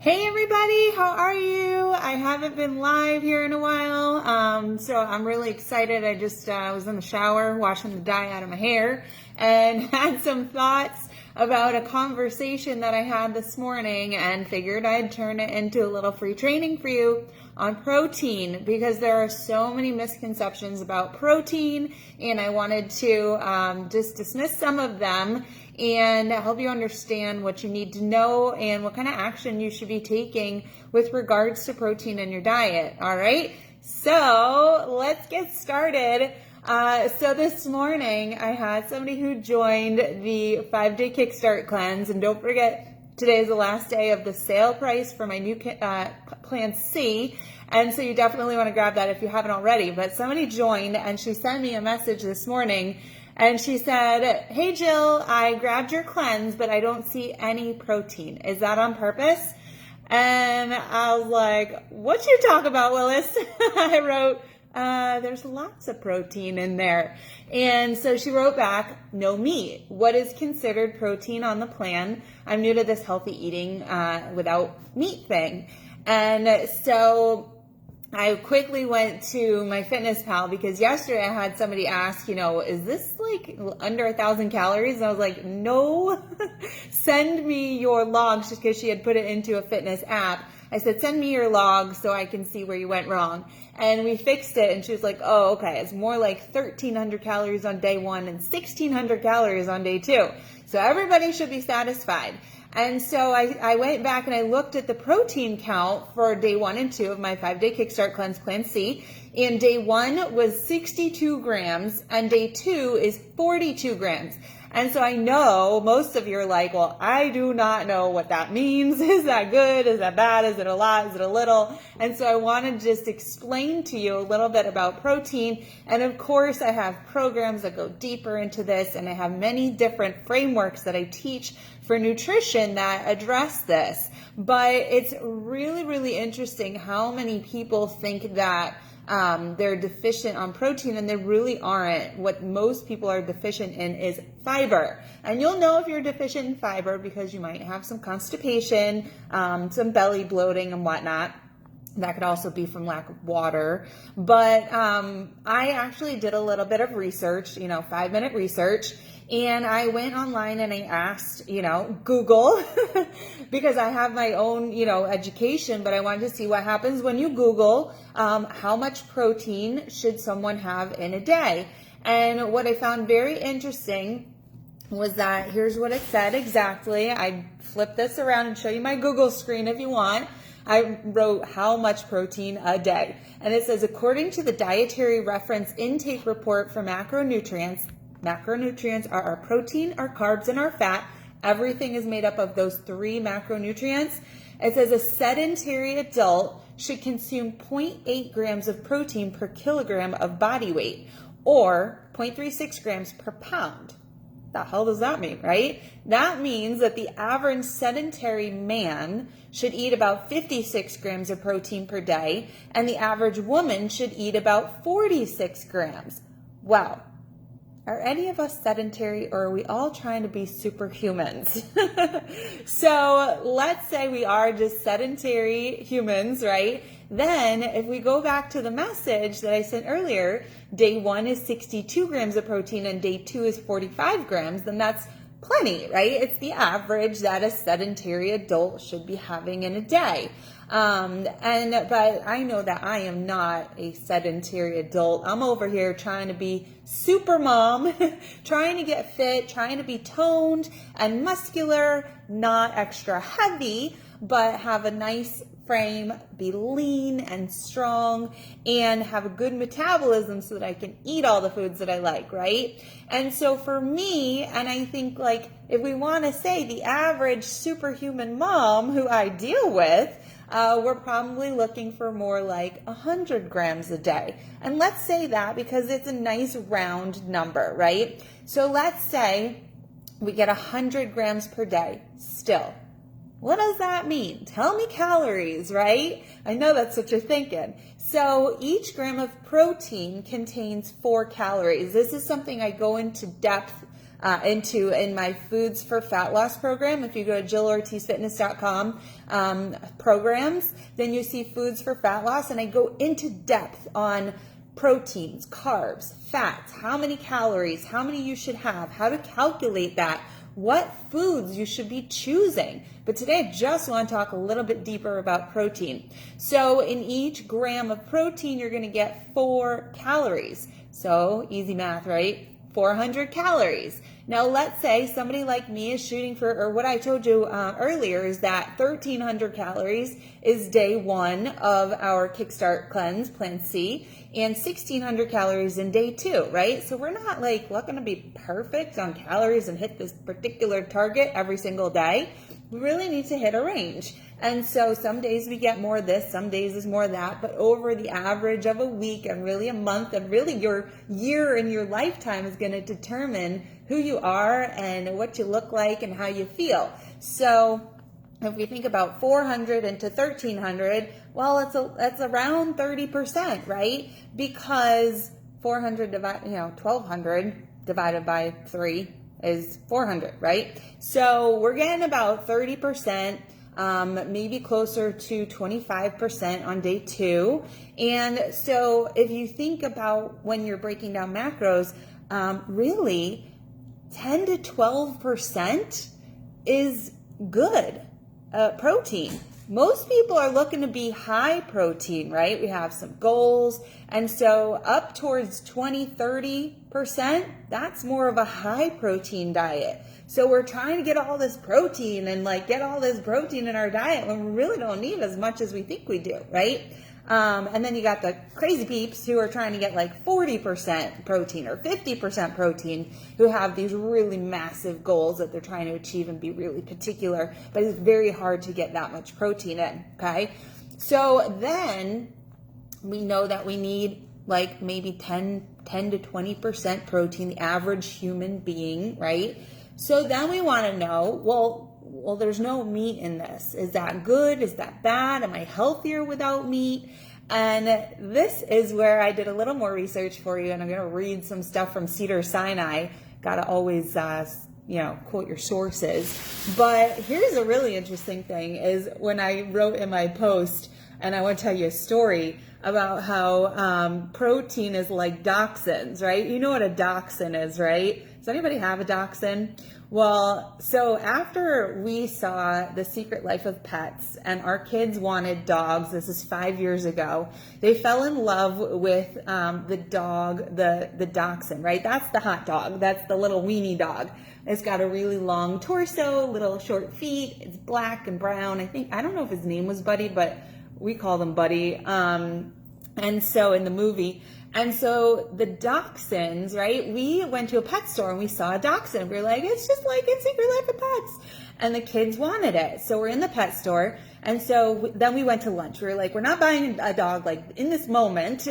Hey everybody, how are you? I haven't been live here in a while, so I'm really excited. I just was in the shower washing the dye out of my hair and had some thoughts about a conversation that I had this morning and figured I'd turn it into a little free training for you on protein because there are so many misconceptions about protein, and I wanted to just dismiss some of them and help you understand what you need to know and what kind of action you should be taking with regards to protein in your diet. All right, so let's get started. So this morning I had somebody who joined the 5-day Kickstart cleanse, and don't forget, today is the last day of the sale price for my new Plan C, and so you definitely want to grab that if you haven't already. But somebody joined and she sent me a message this morning and she said, "Hey Jill, I grabbed your cleanse, but I don't see any protein. Is that on purpose?" And I was like, "What you talk about, Willis?" I wrote, "There's lots of protein in there." And so she wrote back, "No meat. What is considered protein on the plan? I'm new to this healthy eating without meat thing." And so I quickly went to my Fitness Pal because yesterday I had somebody ask, is this like under 1,000 calories? And I was like, no, send me your logs, just because she had put it into a fitness app. I said, send me your logs so I can see where you went wrong. And we fixed it, and she was like, oh, okay, it's more like 1,300 calories on day 1 and 1,600 calories on day 2. So everybody should be satisfied. And so I went back and I looked at the protein count for day 1 and 2 of my 5-day Kickstart Cleanse Plan C. And day 1 was 62 grams and day 2 is 42 grams. And so I know most of you are like, well, I do not know what that means. Is that good? Is that bad? Is it a lot? Is it a little? And so I want to just explain to you a little bit about protein. And of course, I have programs that go deeper into this, and I have many different frameworks that I teach for nutrition that address this. But it's really, really interesting how many people think that they're deficient on protein, and they really aren't. What most people are deficient in is fiber. And you'll know if you're deficient in fiber because you might have some constipation, some belly bloating and whatnot. That could also be from lack of water. But I actually did a little bit of research, 5-minute research. And I went online and I asked, Google, because I have my own, education, but I wanted to see what happens when you Google how much protein should someone have in a day. And what I found very interesting was that here's what it said exactly. I flip this around and show you my Google screen if you want. I wrote how much protein a day. And it says, according to the Dietary Reference Intake Report for Macronutrients are our protein, our carbs, and our fat. Everything is made up of those 3 macronutrients. It says a sedentary adult should consume 0.8 grams of protein per kilogram of body weight, or 0.36 grams per pound. The hell does that mean, right? That means that the average sedentary man should eat about 56 grams of protein per day, and the average woman should eat about 46 grams. Wow. Are any of us sedentary, or are we all trying to be superhumans? So let's say we are just sedentary humans, right? Then if we go back to the message that I sent earlier, day 1 is 62 grams of protein and day 2 is 45 grams, then that's plenty, right? It's the average that a sedentary adult should be having in a day. But I know that I am not a sedentary adult. I'm over here trying to be super mom, trying to get fit, trying to be toned and muscular, not extra heavy, but have a nice frame, be lean and strong, and have a good metabolism so that I can eat all the foods that I like, right? And so for me, and I think like if we want to say the average superhuman mom who I deal with, we're probably looking for more like 100 grams a day. And let's say that because it's a nice round number, right? So let's say we get 100 grams per day still. What does that mean? Tell me calories, right? I know that's what you're thinking. So each gram of protein contains 4 calories. This is something I go into depth in my Foods for Fat Loss program. If you go to JillOrtizFitness.com programs, then you see Foods for Fat Loss, and I go into depth on proteins, carbs, fats, how many calories, how many you should have, how to calculate that, what foods you should be choosing. But today I just want to talk a little bit deeper about protein. So in each gram of protein, you're going to get 4 calories. So easy math, right? 400 calories. Now let's say somebody like me is shooting for, or what I told you earlier is that 1,300 calories is day 1 of our Kickstart Cleanse, Plan C, and 1,600 calories in day 2, right? So we're not looking to be perfect on calories and hit this particular target every single day. We really need to hit a range. And so some days we get more of this, some days is more of that, but over the average of a week and really a month and really your year and your lifetime is going to determine who you are and what you look like and how you feel. So if we think about 400 into 1,300, well, it's around 30%, right? Because 1,200 divided by 3 is 400, right? So we're getting about 30%, maybe closer to 25% on day 2. And so if you think about when you're breaking down macros, really 10 to 12% is good protein. Most people are looking to be high protein, right? We have some goals. And so up towards 20-30%, that's more of a high protein diet. So we're trying to get all this protein and get all this protein in our diet when we really don't need as much as we think we do, right? And then you got the crazy peeps who are trying to get 40% protein or 50% protein, who have these really massive goals that they're trying to achieve and be really particular, but it's very hard to get that much protein in, okay? So then we know that we need maybe 10 to 20% protein, the average human being, right? So then we want to know, well, there's no meat in this. Is that good? Is that bad? Am I healthier without meat? And this is where I did a little more research for you, and I'm going to read some stuff from Cedars-Sinai. Got to always, quote your sources. But here's a really interesting thing is when I wrote in my post, and I want to tell you a story about how protein is like dachshunds, right? You know what a dachshund is, right? Does anybody have a dachshund? Well, so after we saw The Secret Life of Pets and our kids wanted dogs, this is 5 years ago, they fell in love with the dog, the dachshund, right? That's the hot dog. That's the little weenie dog. It's got a really long torso, little short feet. It's black and brown. I don't know if his name was Buddy, but we call them Buddy. And so in the movie, and so the dachshunds, right? We went to a pet store and we saw a dachshund. We were like, it's just like in Secret Life of Pets. And the kids wanted it. So we're in the pet store. And so then we went to lunch. We were like, we're not buying a dog in this moment.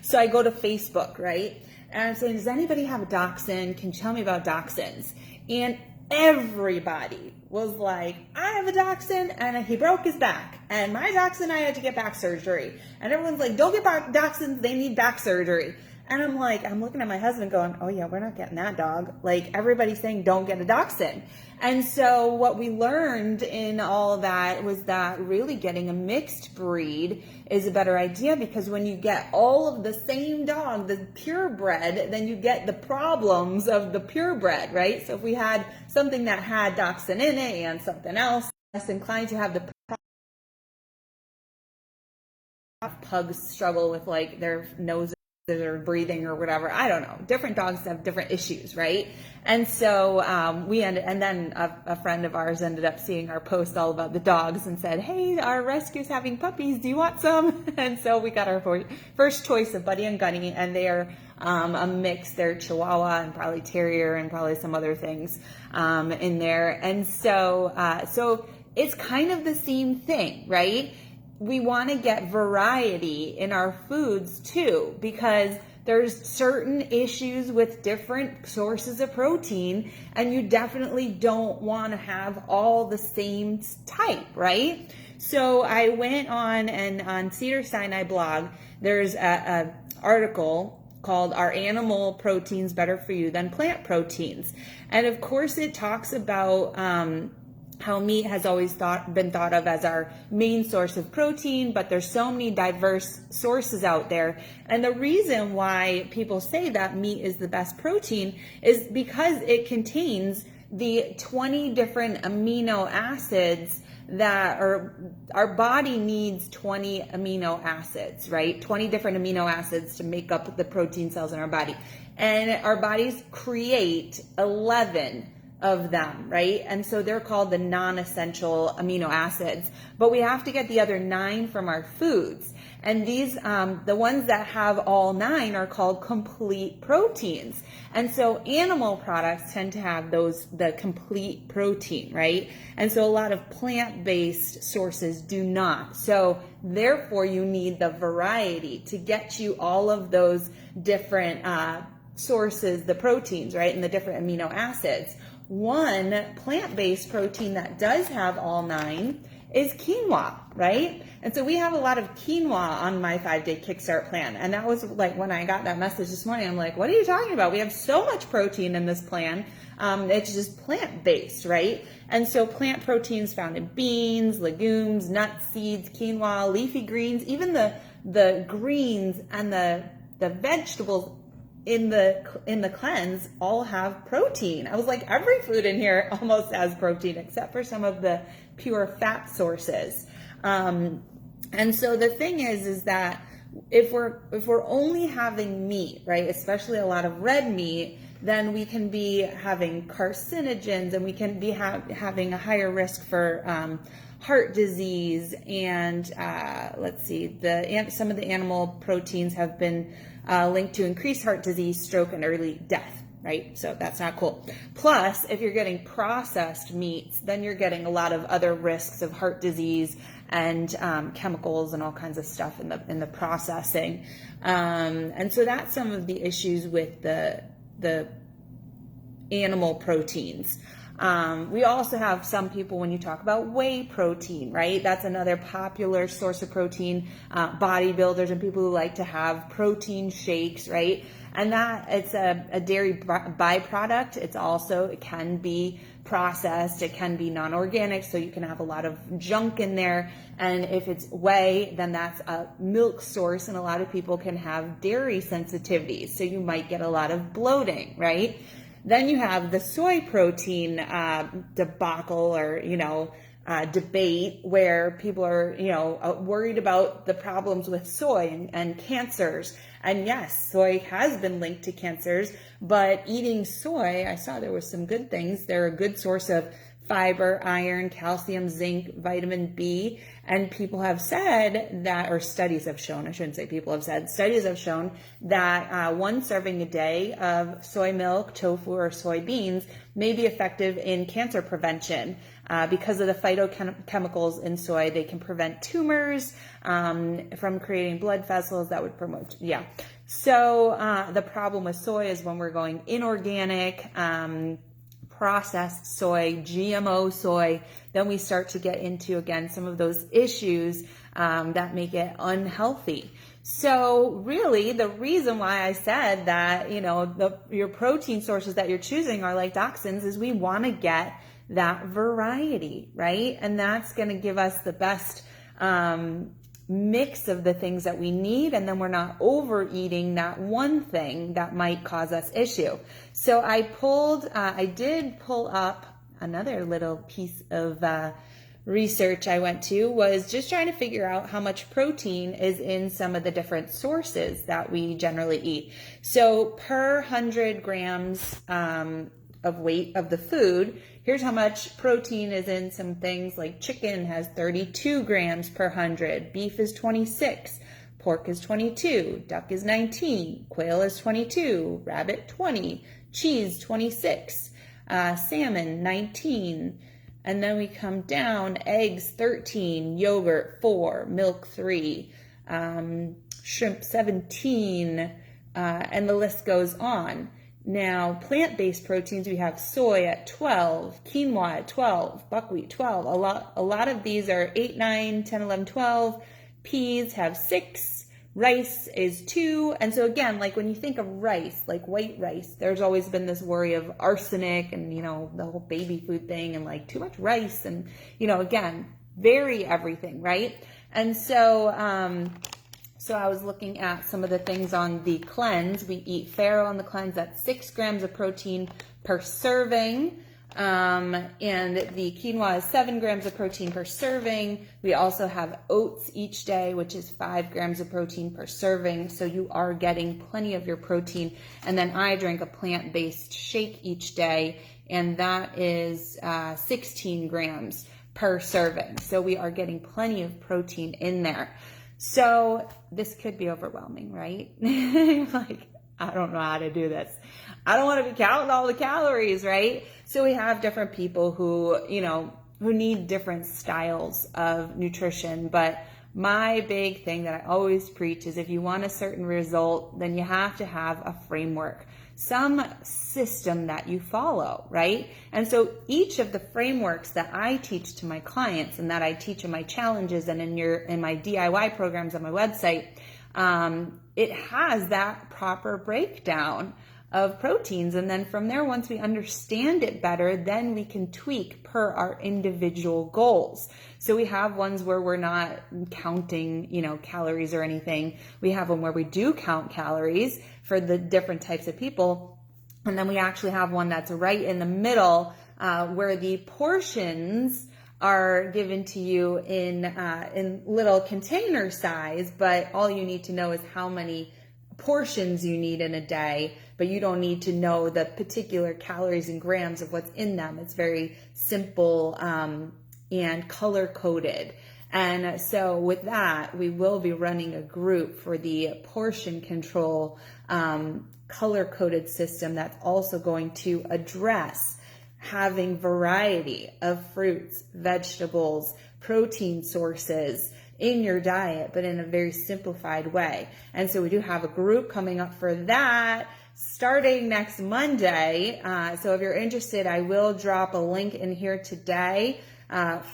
So I go to Facebook, right? And I'm saying, does anybody have a dachshund? Can you tell me about dachshunds? And everybody was like, I have a dachshund and he broke his back, and my dachshund, I had to get back surgery. And everyone's like, don't get back dachshunds, they need back surgery. And I'm looking at my husband going, oh yeah, we're not getting that dog. Everybody's saying don't get a dachshund. And so what we learned in all of that was that really getting a mixed breed is a better idea, because when you get all of the same dog, the purebred, then you get the problems of the purebred, right? So if we had something that had dachshund in it and something else, less inclined to have the pugs struggle with their noses or breathing or whatever. I don't know. Different dogs have different issues, right? And so and then a friend of ours ended up seeing our post all about the dogs and said, hey, our rescue's having puppies. Do you want some? And so we got our first choice of Buddy and Gunny, and they are a mix. They're Chihuahua and probably Terrier and probably some other things in there. And so it's kind of the same thing, right? We want to get variety in our foods too, because there's certain issues with different sources of protein, and you definitely don't want to have all the same type, right? So I went on, and on Cedars-Sinai blog, there's a article called Are Animal Proteins Better for You Than Plant Proteins? And of course it talks about how meat has always been thought of as our main source of protein, but there's so many diverse sources out there. And the reason why people say that meat is the best protein is because it contains the 20 different amino acids that our body needs 20 amino acids, right? 20 different amino acids to make up the protein cells in our body. And our bodies create 11 of them, right? And so they're called the non-essential amino acids, but we have to get the other 9 from our foods. And these, the ones that have all 9 are called complete proteins. And so animal products tend to have the complete protein, right? And so a lot of plant-based sources do not. So therefore you need the variety to get you all of those different sources, the proteins, right? And the different amino acids. One plant-based protein that does have all 9 is quinoa, right? And so we have a lot of quinoa on my 5-day Kickstart plan. And that was like when I got that message this morning, I'm like, what are you talking about? We have so much protein in this plan. It's just plant-based, right? And so plant proteins found in beans, legumes, nuts, seeds, quinoa, leafy greens, even the greens and the vegetables in the cleanse all have protein. I was like, every food in here almost has protein except for some of the pure fat sources. And so the thing is that if we're only having meat, right, especially a lot of red meat, then we can be having carcinogens and we can be having a higher risk for heart disease. And let's see, some of the animal proteins have been linked to increased heart disease, stroke, and early death, right? So that's not cool. Plus, if you're getting processed meats, then you're getting a lot of other risks of heart disease and chemicals and all kinds of stuff in the processing. And so that's some of the issues with the animal proteins. We also have some people, when you talk about whey protein, right? That's another popular source of protein, bodybuilders and people who like to have protein shakes, right? And that it's a dairy byproduct. It can be processed. It can be non-organic. So you can have a lot of junk in there. And if it's whey, then that's a milk source. And a lot of people can have dairy sensitivities. So you might get a lot of bloating, right? Then you have the soy protein debacle or, debate where people are, worried about the problems with soy and cancers. And yes, soy has been linked to cancers, but eating soy, I saw there was some good things. They're a good source of fiber, iron, calcium, zinc, vitamin B. And people have said that, or studies have shown, I shouldn't say people have said, studies have shown that 1 serving a day of soy milk, tofu, or soybeans may be effective in cancer prevention. Because of the phytochemicals in soy, they can prevent tumors from creating blood vessels that would promote, So the problem with soy is when we're going inorganic, processed soy, GMO soy, then we start to get into, again, some of those issues that make it unhealthy. So really, the reason why I said that, your protein sources that you're choosing are like dachshunds is we want to get that variety, right? And that's going to give us the best mix of the things that we need, and then we're not overeating that one thing that might cause us issue. So I did pull up another little piece of research I went to, was just trying to figure out how much protein is in some of the different sources that we generally eat. So per 100 grams of weight of the food, here's how much protein is in some things like chicken has 32 grams per 100, beef is 26, pork is 22, duck is 19, quail is 22, rabbit 20, cheese 26, salmon 19, and then we come down, eggs 13, yogurt 4, milk 3, shrimp 17, and the list goes on. Now, plant-based proteins, we have soy at 12, quinoa at 12, buckwheat 12. A lot of these are 8, 9, 10, 11, 12. Peas have 6, rice is 2. And so again, like when you think of rice, like white rice, there's always been this worry of arsenic and, you know, the whole baby food thing and like too much rice and, you know, again, vary everything, right? And so, so I was looking at some of the things on the cleanse. We eat farro on the cleanse. That's 6 grams of protein per serving. And the quinoa is 7 grams of protein per serving. We also have oats each day, which is 5 grams of protein per serving. So you are getting plenty of your protein. And then I drink a plant-based shake each day, and that is 16 grams per serving. So we are getting plenty of protein in there. So this could be overwhelming, right? Like, I don't know how to do this. I don't want to be counting all the calories, right? So we have different people who, you know, who need different styles of nutrition. But my big thing that I always preach is if you want a certain result, then you have to have a framework, some system that you follow, right? And so each of the frameworks that I teach to my clients and that I teach in my challenges and in my DIY programs on my website, it has that proper breakdown of proteins. And then from there, once we understand it better, then we can tweak per our individual goals. So we have ones where we're not counting, you know, calories or anything. We have one where we do count calories for the different types of people. And then we actually have one that's right in the middle, where the portions are given to you in little container size, but all you need to know is how many portions you need in a day, but you don't need to know the particular calories and grams of what's in them. It's very simple and color coded. And so with that, we will be running a group for the portion control color coded system that's also going to address having variety of fruits, vegetables, protein sources in your diet, but in a very simplified way. And so we do have a group coming up for that starting next Monday. So if you're interested, I will drop a link in here today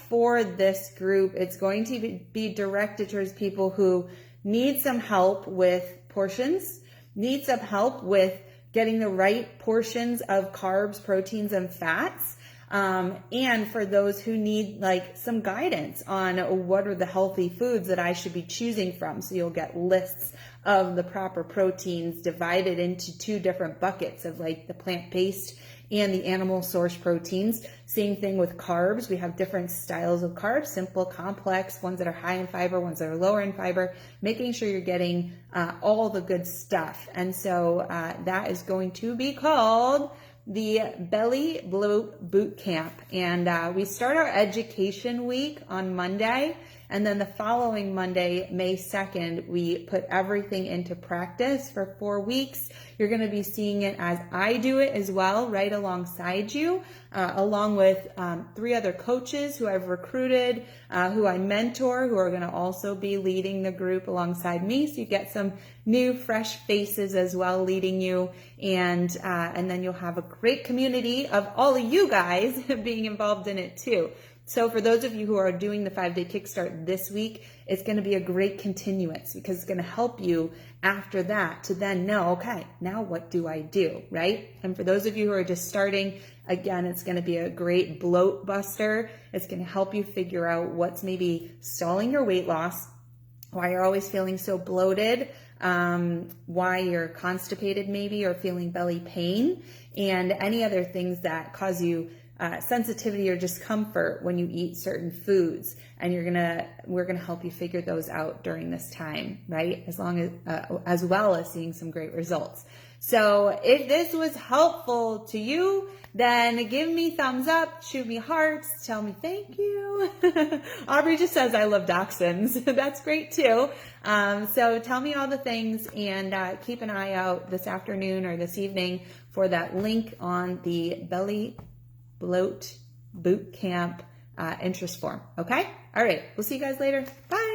for this group. It's going to be directed towards people who need some help with portions, need some help with getting the right portions of carbs, proteins, and fats. And for those who need like some guidance on what are the healthy foods that I should be choosing from. So you'll get lists of the proper proteins divided into 2 different buckets of like the plant-based and the animal source proteins. Same thing with carbs. We have different styles of carbs, simple, complex, ones that are high in fiber, ones that are lower in fiber, making sure you're getting all the good stuff. And so that is going to be called the Belly Bloat Boot Camp. And we start our education week on Monday. And then the following Monday, May 2nd, we put everything into practice for 4 weeks. You're going to be seeing it as I do it as well, right alongside you, along with 3 other coaches who I've recruited, who I mentor, who are going to also be leading the group alongside me. So you get some new, fresh faces as well leading you. And then you'll have a great community of all of you guys being involved in it too. So for those of you who are doing the 5-day kickstart this week, it's going to be a great continuance because it's going to help you after that to then know, okay, now what do I do, right? And for those of you who are just starting, again, it's going to be a great bloat buster. It's going to help you figure out what's maybe stalling your weight loss, why you're always feeling so bloated, why you're constipated maybe or feeling belly pain, and any other things that cause you sensitivity or discomfort when you eat certain foods. And we're gonna help you figure those out during this time, right? As well as seeing some great results. So if this was helpful to you, then give me thumbs up, shoot me hearts, tell me thank you. Aubrey just says I love dachshunds. That's great too. So tell me all the things and keep an eye out this afternoon or this evening for that link on the Belly Bloat Boot Camp interest form. Okay? All right. We'll see you guys later. Bye.